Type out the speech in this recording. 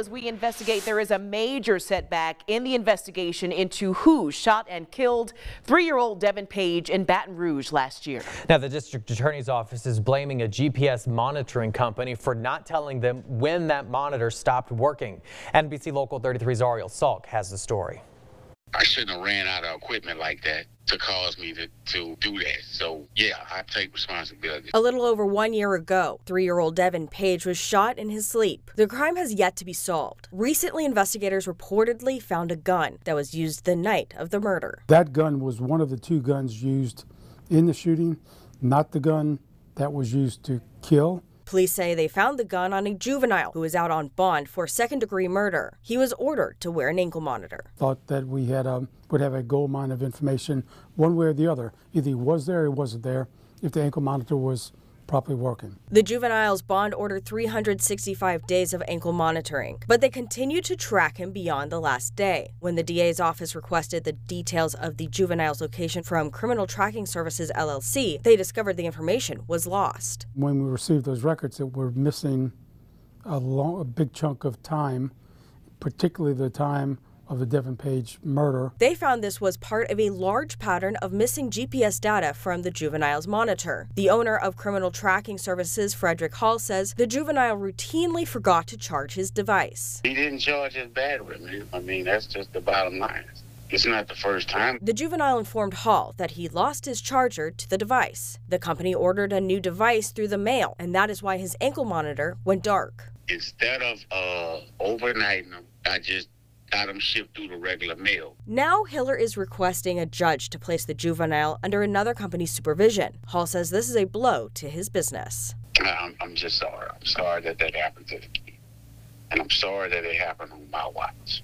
As we investigate, there is a major setback in the investigation into who shot and killed 3-year-old Devin Page in Baton Rouge last year. Now, the district attorney's office is blaming a GPS monitoring company for not telling them when that monitor stopped working. NBC Local 33's Ariel Salk has the story. I shouldn't have ran out of equipment like that to cause me to do that. So, yeah, I take responsibility. A little over 1 year ago, 3-year-old Devin Page was shot in his sleep. The crime has yet to be solved. Recently, investigators reportedly found a gun that was used the night of the murder. That gun was one of the 2 guns used in the shooting, not the gun that was used to kill. Police say they found the gun on a juvenile who was out on bond for second-degree murder. He was ordered to wear an ankle monitor. Thought that we would have a gold mine of information one way or the other. Either he was there or he wasn't there if the ankle monitor was properly working. The juvenile's bond ordered 365 days of ankle monitoring, but they continued to track him beyond the last day. When the DA's office requested the details of the juvenile's location from Criminal Tracking Services, LLC, they discovered the information was lost. When we received those records, that were missing a big chunk of time, particularly the time of the Devin Page murder. They found this was part of a large pattern of missing GPS data from the juvenile's monitor. The owner of Criminal Tracking Services, Frederick Hall, says the juvenile routinely forgot to charge his device. He didn't charge his battery, man. I mean, that's just the bottom line. It's not the first time. The juvenile informed Hall that he lost his charger to the device. The company ordered a new device through the mail, and that is why his ankle monitor went dark. Instead of overnighting them, I just got them shipped through the regular mail. Now Hiller is requesting a judge to place the juvenile under another company's supervision. Hall says this is a blow to his business. I'm just sorry. I'm sorry that happened to the kid. And I'm sorry that it happened on my watch.